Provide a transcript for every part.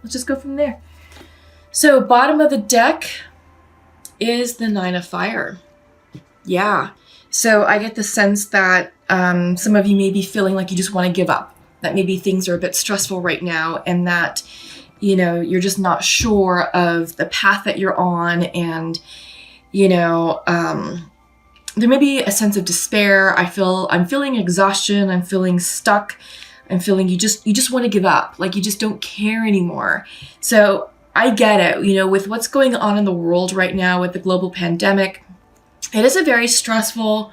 let's just go from there. So bottom of the deck is the Nine of Fire. Yeah. So I get the sense that some of you may be feeling like you just want to give up, that maybe things are a bit stressful right now, and that, you know, you're just not sure of the path that you're on. And, you know, there may be a sense of despair. I'm feeling exhaustion. I'm feeling stuck. I'm feeling you just want to give up. Like you just don't care anymore. So I get it, you know, with what's going on in the world right now with the global pandemic. It is a very stressful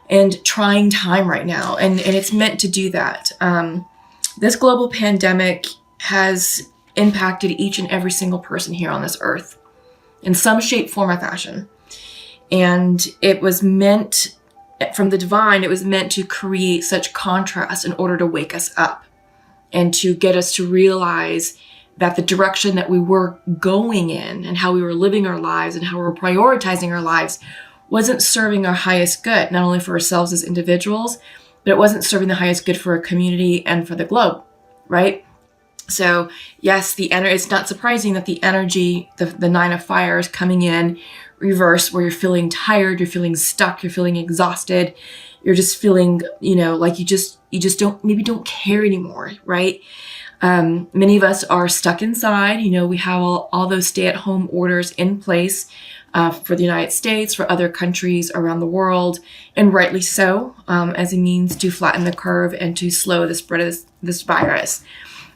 and trying time right now, and it's meant to do that. This global pandemic has impacted each and every single person here on this earth in some shape, form, or fashion. And it was meant, from the divine, it was meant to create such contrast in order to wake us up and to get us to realize that the direction that we were going in and how we were living our lives and how we were prioritizing our lives wasn't serving our highest good, not only for ourselves as individuals, but it wasn't serving the highest good for our community and for the globe, right? So yes, it's not surprising that the energy, the Nine of Fire is coming in reverse, where you're feeling tired, you're feeling stuck, you're feeling exhausted, you're just feeling, you know, like you just don't care anymore, right? Many of us are stuck inside. You know, we have all those stay-at-home orders in place for the United States, for other countries around the world, and rightly so, as a means to flatten the curve and to slow the spread of this virus.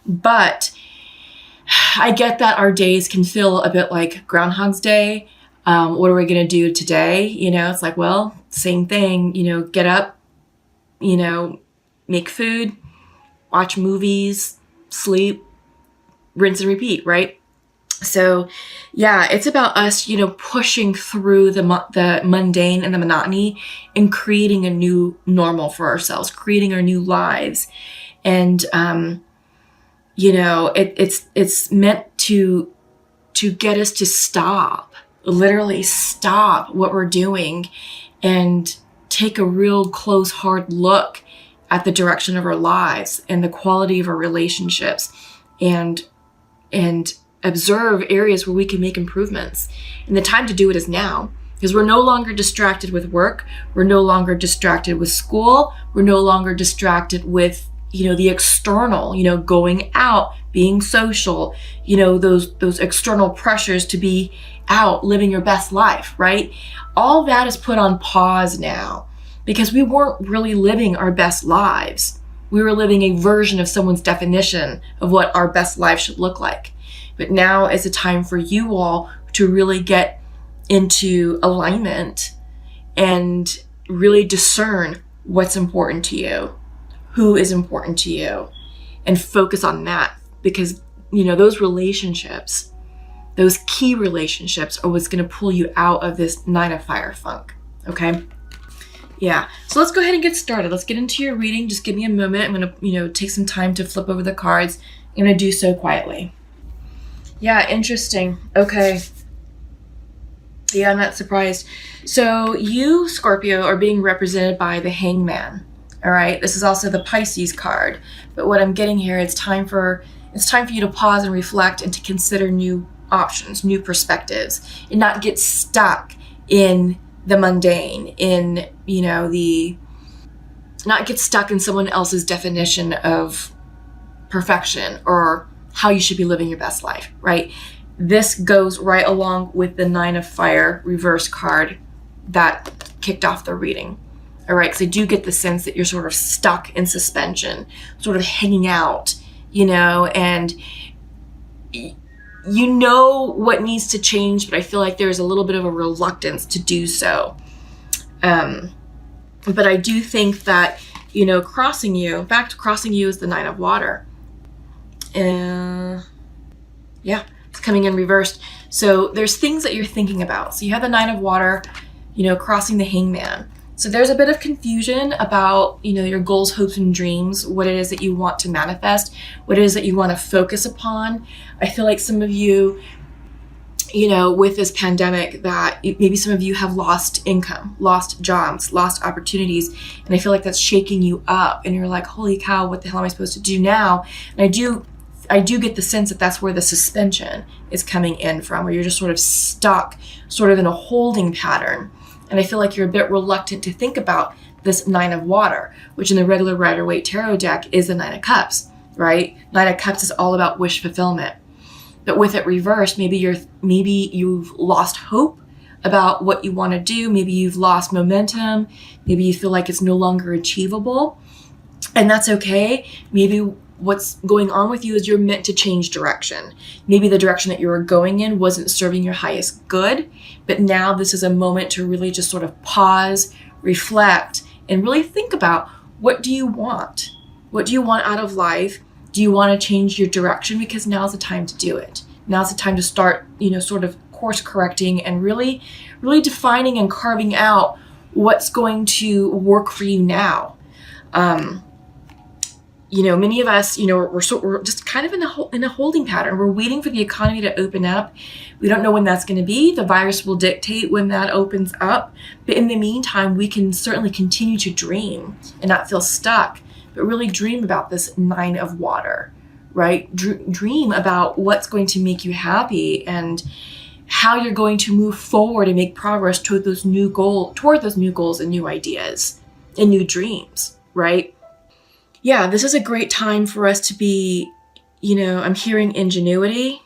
But I get that our days can feel a bit like Groundhog's Day. What are we going to do today? You know, it's like, well, same thing, you know, get up, you know, make food, watch movies, sleep, rinse and repeat, right? So yeah, it's about us, you know, pushing through the mundane and the monotony and creating a new normal for ourselves, creating our new lives. And, you know, it's meant to get us to stop, literally stop what we're doing and take a real close, hard look at the direction of our lives and the quality of our relationships, and observe areas where we can make improvements. And the time to do it is now, because we're no longer distracted with work. We're no longer distracted with school. We're no longer distracted with, you know, the external, you know, going out, being social, you know, those external pressures to be out, living your best life, right? All that is put on pause now because we weren't really living our best lives. We were living a version of someone's definition of what our best life should look like. But now is a time for you all to really get into alignment and really discern what's important to you, who is important to you, and focus on that. Because, you know, those relationships, those key relationships are what's going to pull you out of this Nine of Fire funk. Okay. Yeah. So let's go ahead and get started. Let's get into your reading. Just give me a moment. I'm going to, you know, take some time to flip over the cards. I'm going to do so quietly. Yeah, interesting. Okay. Yeah, I'm not surprised. So you, Scorpio, are being represented by the Hangman. All right. This is also the Pisces card. But what I'm getting here, it's time for you to pause and reflect and to consider new options, new perspectives, and not get stuck in the mundane, in, you know, not get stuck in someone else's definition of perfection or how you should be living your best life, right? This goes right along with the Nine of Fire reverse card that kicked off the reading. All right, because I do get the sense that you're sort of stuck in suspension, sort of hanging out, you know, and you know what needs to change, but I feel like there's a little bit of a reluctance to do so. But I do think that, you know, crossing you is the Nine of Water. Yeah, it's coming in reversed. So there's things that you're thinking about. So you have the Nine of Water, you know, crossing the Hangman. So there's a bit of confusion about, you know, your goals, hopes, and dreams, what it is that you want to manifest, what it is that you want to focus upon. I feel like some of you, you know, with this pandemic, that maybe some of you have lost income, lost jobs, lost opportunities. And I feel like that's shaking you up and you're like, holy cow, what the hell am I supposed to do now? And I do I do get the sense that that's where the suspension is coming in from, where you're just sort of stuck, sort of in a holding pattern. And I feel like you're a bit reluctant to think about this Nine of Water, which in the regular Rider-Waite Tarot deck is the Nine of Cups, right? Nine of Cups is all about wish fulfillment. But with it reversed, maybe you've lost hope about what you want to do. Maybe you've lost momentum. Maybe you feel like it's no longer achievable. And that's okay. Maybe what's going on with you is you're meant to change direction. Maybe the direction that you were going in wasn't serving your highest good, but now this is a moment to really just sort of pause, reflect, and really think about, what do you want? What do you want out of life? Do you want to change your direction? Because now's the time to do it. Now's the time to start, sort of course correcting and really, really defining and carving out what's going to work for you now. Many of us, we're just kind of in a holding pattern. We're waiting for the economy to open up. We don't know when that's going to be. The virus will dictate when that opens up. But in the meantime, we can certainly continue to dream and not feel stuck, but really dream about this Nine of Water, right? Dream about what's going to make you happy and how you're going to move forward and make progress toward those new goals and new ideas and new dreams, right? Yeah, this is a great time for us to be, I'm hearing ingenuity.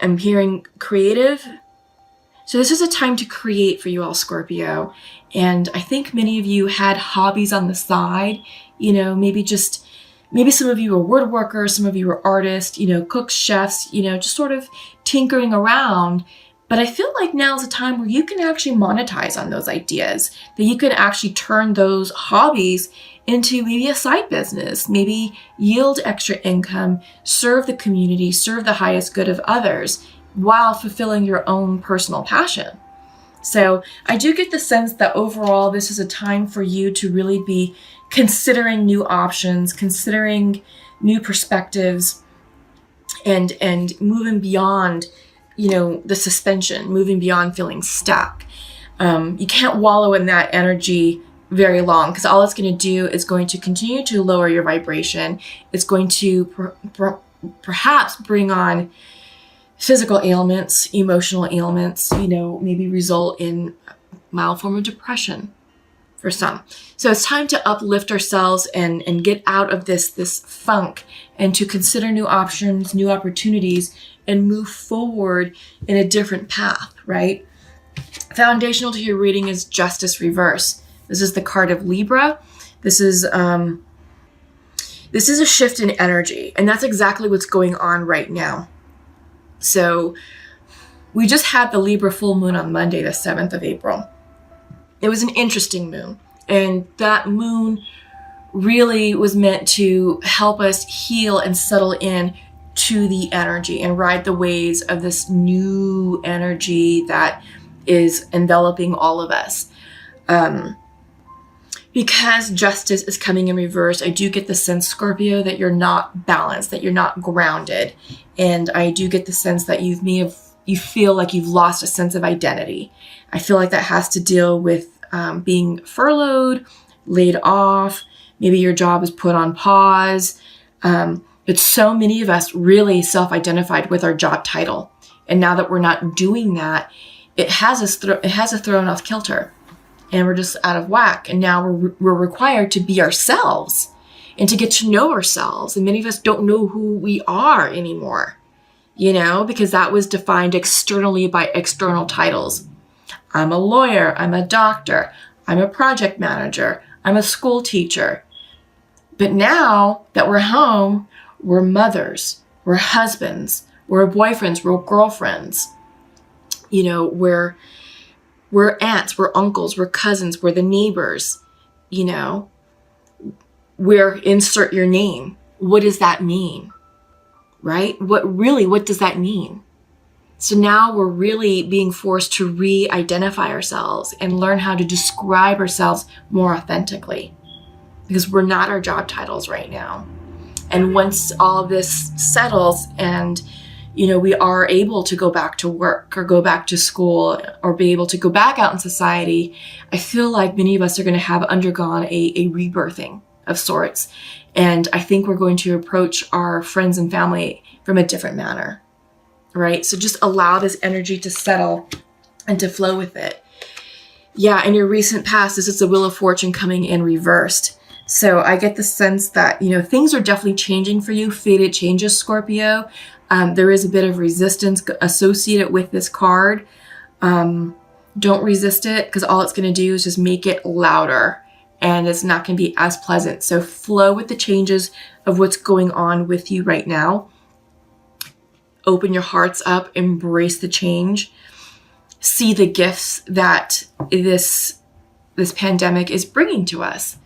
I'm hearing creative. So this is a time to create for you all, Scorpio. And I think many of you had hobbies on the side, maybe some of you are woodworkers, some of you are artists, cooks, chefs, just sort of tinkering around. But I feel like now is a time where you can actually monetize on those ideas, that you can actually turn those hobbies into maybe a side business, maybe yield extra income, serve the community, serve the highest good of others while fulfilling your own personal passion. So I do get the sense that overall this is a time for you to really be considering new options, considering new perspectives, and moving beyond, the suspension, moving beyond feeling stuck. You can't wallow in that energy very long, because all it's going to do is going to continue to lower your vibration. It's going to perhaps bring on physical ailments, emotional ailments, maybe result in a mild form of depression for some. So it's time to uplift ourselves and get out of this funk, and to consider new options, new opportunities, and move forward in a different path, right? Foundational to your reading is Justice Reverse. This is the card of Libra. This is a shift in energy, and that's exactly what's going on right now. So we just had the Libra full moon on Monday, the 7th of April. It was an interesting moon, and that moon really was meant to help us heal and settle in to the energy and ride the waves of this new energy that is enveloping all of us. Because justice is coming in reverse, I do get the sense, Scorpio, that you're not balanced, that you're not grounded. And I do get the sense that you feel like you've lost a sense of identity. I feel like that has to deal with being furloughed, laid off. Maybe your job is put on pause. But so many of us really self-identified with our job title. And now that we're not doing that, it has us thrown off kilter. And we're just out of whack. And now we're required to be ourselves and to get to know ourselves. And many of us don't know who we are anymore, because that was defined externally by external titles. I'm a lawyer. I'm a doctor. I'm a project manager. I'm a school teacher. But now that we're home, we're mothers, we're husbands, we're boyfriends, we're girlfriends. We're aunts, we're uncles, we're cousins, we're the neighbors, we're insert your name. What does that mean? Right? What does that mean? So now we're really being forced to re-identify ourselves and learn how to describe ourselves more authentically, because we're not our job titles right now. And once all of this settles and we are able to go back to work or go back to school or be able to go back out in society, I feel like many of us are going to have undergone a rebirthing of sorts. And I think we're going to approach our friends and family from a different manner, right? So just allow this energy to settle and to flow with it. Yeah, in your recent past, this is the Wheel of Fortune coming in reversed. So I get the sense that, things are definitely changing for you. Fated changes, Scorpio. There is a bit of resistance associated with this card. Don't resist it, because all it's going to do is just make it louder, and it's not going to be as pleasant. So flow with the changes of what's going on with you right now. Open your hearts up, embrace the change. See the gifts that this pandemic is bringing to us.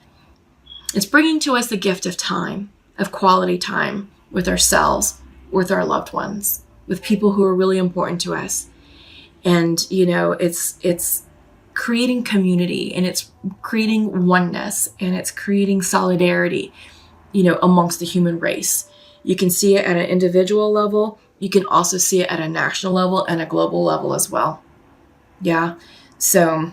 It's bringing to us the gift of time, of quality time with ourselves, with our loved ones, with people who are really important to us. And, it's creating community, and it's creating oneness, and it's creating solidarity, amongst the human race. You can see it at an individual level. You can also see it at a national level and a global level as well. Yeah. So,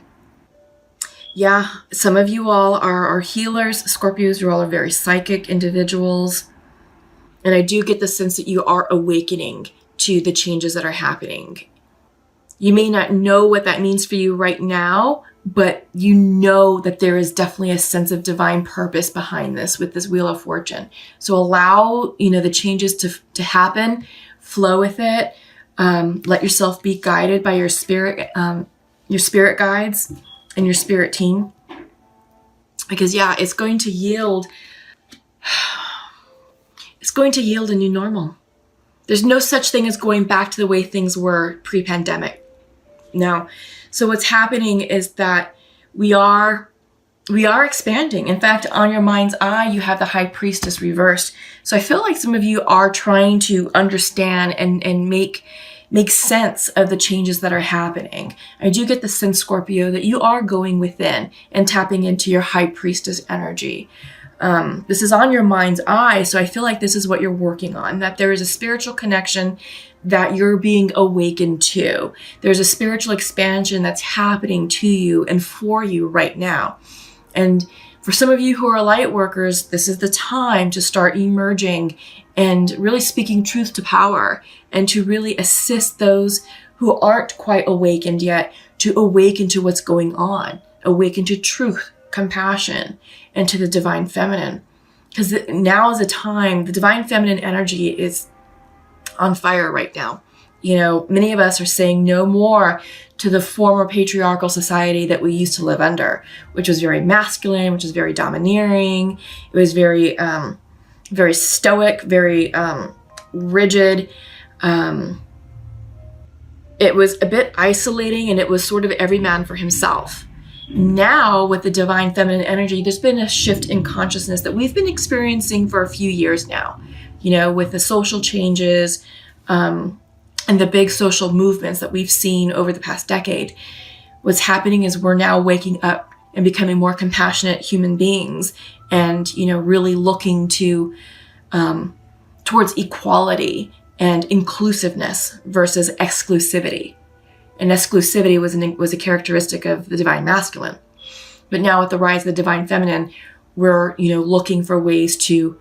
yeah, some of you all are healers. Scorpios, you all are very psychic individuals. And I do get the sense that you are awakening to the changes that are happening. You may not know what that means for you right now, but you know that there is definitely a sense of divine purpose behind this with this Wheel of Fortune. So allow, the changes to happen, flow with it. Let yourself be guided by your spirit guides and your spirit team. Because it's going to yield a new normal. There's no such thing as going back to the way things were pre-pandemic. No. So what's happening is that we are expanding. In fact, on your mind's eye, you have the High Priestess reversed. So I feel like some of you are trying to understand and make sense of the changes that are happening. I do get the sense, Scorpio, that you are going within and tapping into your High Priestess energy. This is on your mind's eye, so I feel like this is what you're working on, that there is a spiritual connection that you're being awakened to. There's a spiritual expansion that's happening to you and for you right now. And for some of you who are light workers, this is the time to start emerging and really speaking truth to power, and to really assist those who aren't quite awakened yet to awaken to what's going on, awaken to truth, compassion, and to the divine feminine. Because now is a time, the divine feminine energy is on fire right now. Many of us are saying no more to the former patriarchal society that we used to live under, which was very masculine, which was very domineering. It was very, very stoic, very rigid. It was a bit isolating, and it was sort of every man for himself. Now, with the divine feminine energy, there's been a shift in consciousness that we've been experiencing for a few years now, with the social changes and the big social movements that we've seen over the past decade. What's happening is we're now waking up and becoming more compassionate human beings, and, really looking to towards equality and inclusiveness versus exclusivity. And exclusivity was a characteristic of the divine masculine. But now with the rise of the divine feminine, we're, looking for ways to,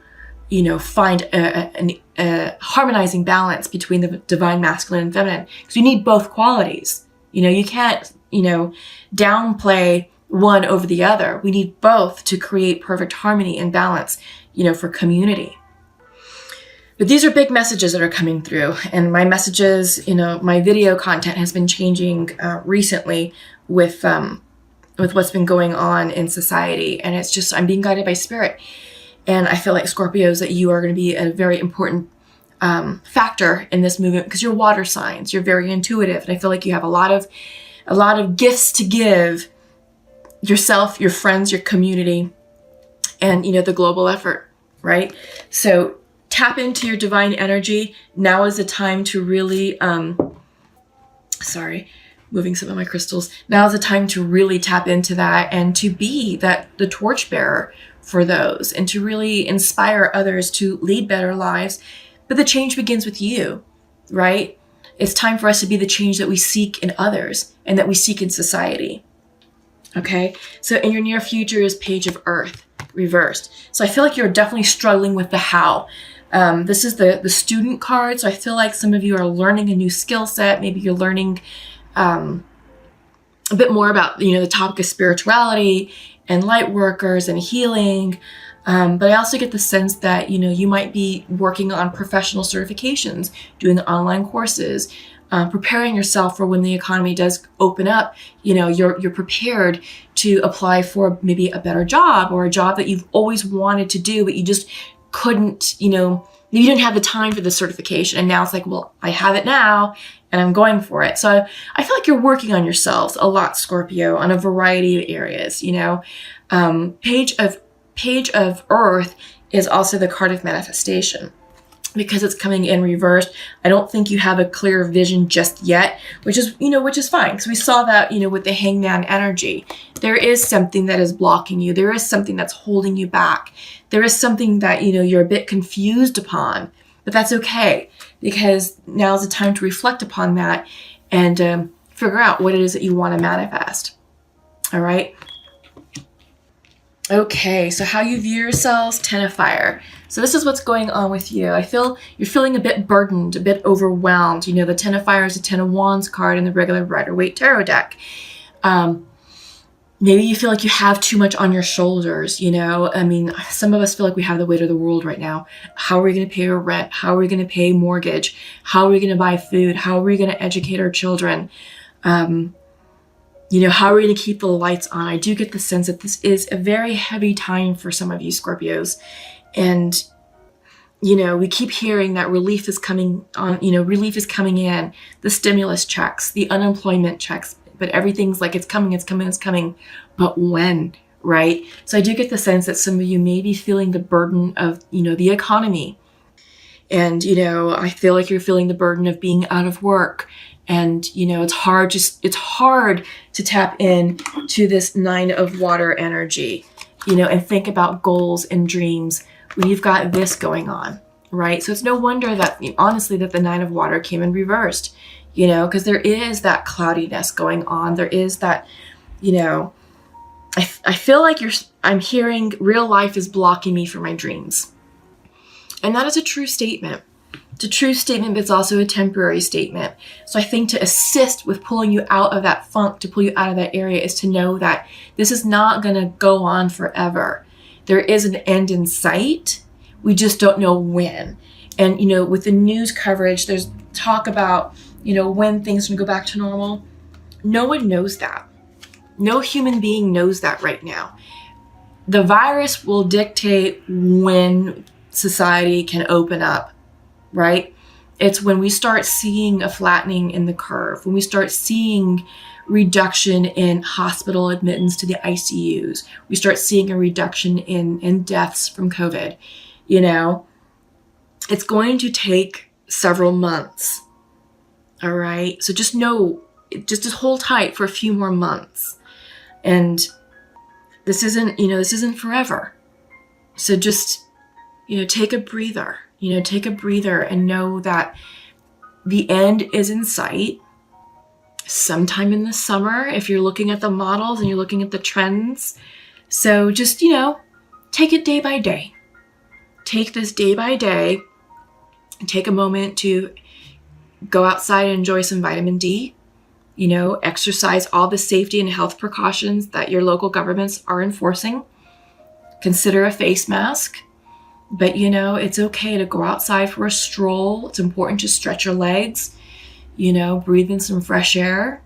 find a harmonizing balance between the divine masculine and feminine. Because you need both qualities. You can't, downplay one over the other. We need both to create perfect harmony and balance, for community. But these are big messages that are coming through, and my messages, my video content has been changing recently with what's been going on in society, and it's just, I'm being guided by spirit. And I feel like, Scorpios, that you are going to be a very important factor in this movement, because you're water signs, you're very intuitive, and I feel like you have a lot of gifts to give yourself, your friends, your community, and the global effort, right? So tap into your divine energy. Now is the time to really, moving some of my crystals. Now is the time to really tap into that, and to be the torchbearer for those, and to really inspire others to lead better lives. But the change begins with you, right? It's time for us to be the change that we seek in others and that we seek in society. Okay? So in your near future is Page of Earth. reversed. So I feel like you're definitely struggling with the how. This is the student card. So I feel like some of you are learning a new skill set. Maybe you're learning a bit more about, the topic of spirituality and light workers and healing. But I also get the sense that, you might be working on professional certifications, doing online courses, preparing yourself for when the economy does open up. You're prepared to apply for maybe a better job, or a job that you've always wanted to do, but you just couldn't, you didn't have the time for the certification. And now it's like, well, I have it now and I'm going for it. So I feel like you're working on yourselves a lot, Scorpio, on a variety of areas. Page of Earth is also the card of manifestation, because it's coming in reversed. I don't think you have a clear vision just yet, which is fine. Because we saw that, with the Hangman energy, there is something that is blocking you. There is something that's holding you back. There is something that, you're a bit confused upon, but that's okay, because now's the time to reflect upon that and figure out what it is that you want to manifest. All right. Okay, so how you view yourselves, 10 of Fire. So this is what's going on with you. I feel you're feeling a bit burdened, a bit overwhelmed. The 10 of Fire is a 10 of Wands card in the regular Rider-Waite Tarot deck. Maybe you feel like you have too much on your shoulders, some of us feel like we have the weight of the world right now. How are we going to pay our rent? How are we going to pay mortgage? How are we going to buy food? How are we going to educate our children? How are we going to keep the lights on? I do get the sense that this is a very heavy time for some of you Scorpios. And, we keep hearing that relief is coming on, relief is coming in, the stimulus checks, the unemployment checks, but everything's like, it's coming. But when, right? So I do get the sense that some of you may be feeling the burden of, the economy. And, I feel like you're feeling the burden of being out of work. And, it's hard to tap in to this 9 of Water energy, and think about goals and dreams when you've got this going on, right? So it's no wonder that, honestly, that the 9 of Water came in reversed, because there is that cloudiness going on. There is that, I feel like I'm hearing real life is blocking me from my dreams. And that is a true statement. It's a true statement, but it's also a temporary statement. So I think to assist with pulling you out of that funk, to pull you out of that area, is to know that this is not going to go on forever. There is an end in sight. We just don't know when. And, with the news coverage, there's talk about, when things are going to go back to normal. No one knows that. No human being knows that right now. The virus will dictate when society can open up. Right? It's when we start seeing a flattening in the curve, when we start seeing reduction in hospital admittance to the ICUs, we start seeing a reduction in deaths from COVID. It's going to take several months. All right. So just hold tight for a few more months. And this isn't forever. So just, take a breather. Take a breather and know that the end is in sight sometime in the summer if you're looking at the models and you're looking at the trends. So just, take it day by day. Take this day by day and take a moment to go outside and enjoy some vitamin D. Exercise all the safety and health precautions that your local governments are enforcing. Consider a face mask. But, it's okay to go outside for a stroll. It's important to stretch your legs, breathe in some fresh air,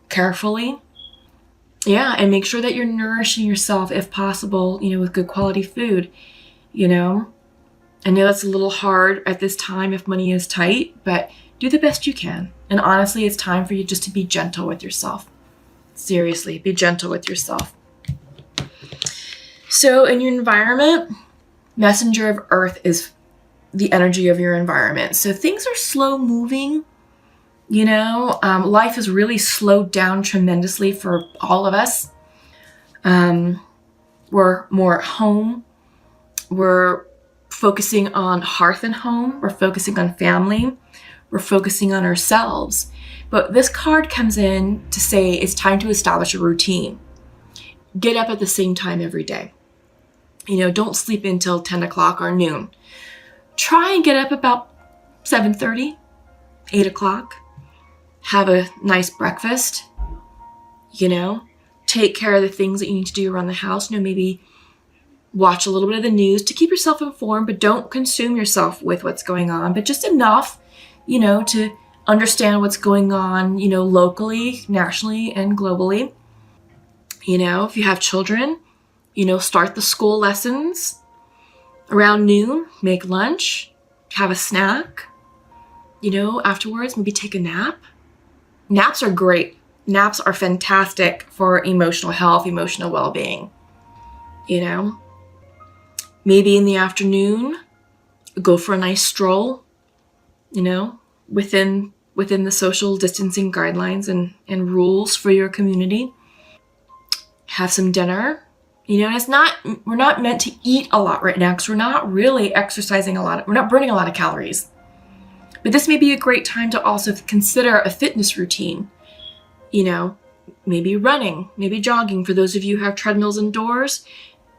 carefully. Yeah, and make sure that you're nourishing yourself if possible, with good quality food, I know that's a little hard at this time if money is tight, but do the best you can. And honestly, it's time for you just to be gentle with yourself. Seriously, be gentle with yourself. So in your environment, Messenger of Earth is the energy of your environment. So things are slow moving. Life has really slowed down tremendously for all of us. We're more at home. We're focusing on hearth and home. We're focusing on family. We're focusing on ourselves. But this card comes in to say it's time to establish a routine. Get up at the same time every day. Don't sleep until 10 o'clock or noon. Try and get up about 7:30, 8 o'clock. Have a nice breakfast. Take care of the things that you need to do around the house. Maybe watch a little bit of the news to keep yourself informed, but don't consume yourself with what's going on, but just enough, to understand what's going on, locally, nationally, and globally. If you have children, start the school lessons around noon, make lunch, have a snack, afterwards, maybe take a nap. Naps are great. Naps are fantastic for emotional health, emotional well-being. Maybe in the afternoon, go for a nice stroll, within the social distancing guidelines and rules for your community. Have some dinner. We're not meant to eat a lot right now because we're not really exercising a lot. We're not burning a lot of calories. But this may be a great time to also consider a fitness routine. Maybe running, maybe jogging. For those of you who have treadmills indoors,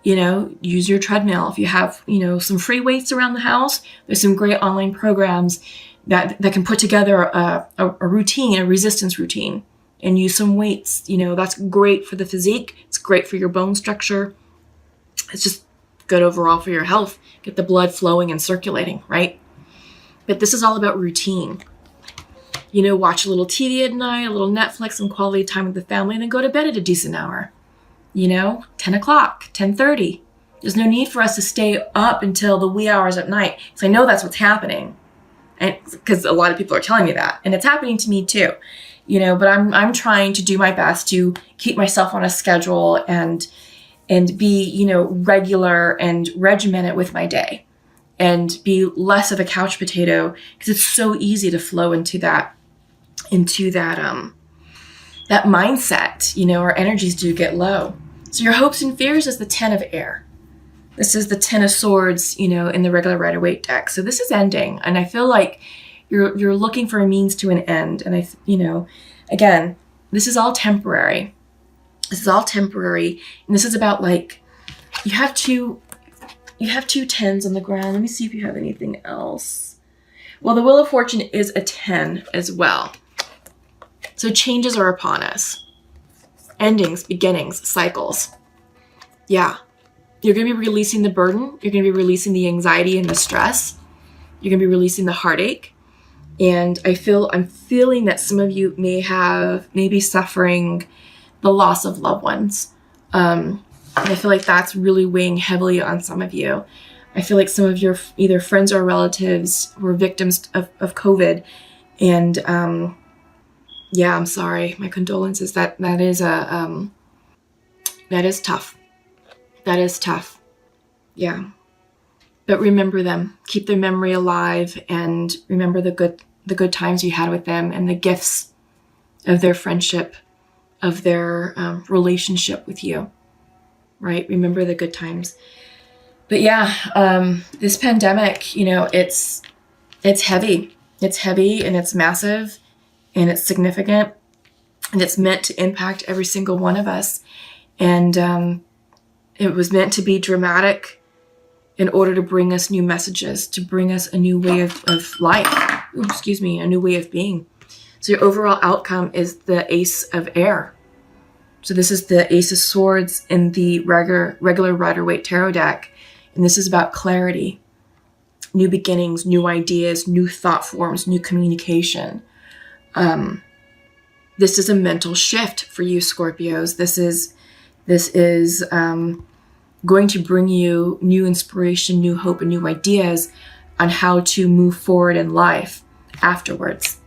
use your treadmill. If you have, some free weights around the house, there's some great online programs that can put together a routine, a resistance routine, and use some weights. That's great for the physique. It's great for your bone structure. It's just good overall for your health. Get the blood flowing and circulating, right? But this is all about routine. Watch a little TV at night, a little Netflix, some quality time with the family, and then go to bed at a decent hour. 10 o'clock, 10:30. There's no need for us to stay up until the wee hours at night. Because I know that's what's happening. And because a lot of people are telling me that. And it's happening to me too. But I'm trying to do my best to keep myself on a schedule and be, regular and regimented with my day. And be less of a couch potato, because it's so easy to flow into that mindset. Our energies do get low. So your hopes and fears is the 10 of air. This is the 10 of swords, in the regular Rider-Waite deck. So this is ending, and I feel like you're looking for a means to an end. And again, this is all temporary. This is all temporary, and this is about you have two 10s on the ground. Let me see if you have anything else. Well, the Wheel of Fortune is a 10 as well. So changes are upon us. Endings, beginnings, cycles. Yeah. You're going to be releasing the burden. You're going to be releasing the anxiety and the stress. You're going to be releasing the heartache. And I'm feeling that some of you may be suffering the loss of loved ones. And I feel like that's really weighing heavily on some of you. I feel like some of your either friends or relatives were victims of COVID. And I'm sorry. My condolences. That is tough. That is tough. Yeah. But remember them. Keep their memory alive, and remember the good times you had with them and the gifts of their friendship, of their relationship with you. Right? Remember the good times. But this pandemic, it's heavy. It's heavy, and it's massive, and it's significant, and it's meant to impact every single one of us. And it was meant to be dramatic in order to bring us new messages, to bring us a new way of life. A new way of being. So your overall outcome is the Ace of Air. So this is the Ace of Swords in the regular Rider-Waite Tarot deck. And this is about clarity, new beginnings, new ideas, new thought forms, new communication. This is a mental shift for you, Scorpios. This is going to bring you new inspiration, new hope, and new ideas on how to move forward in life afterwards.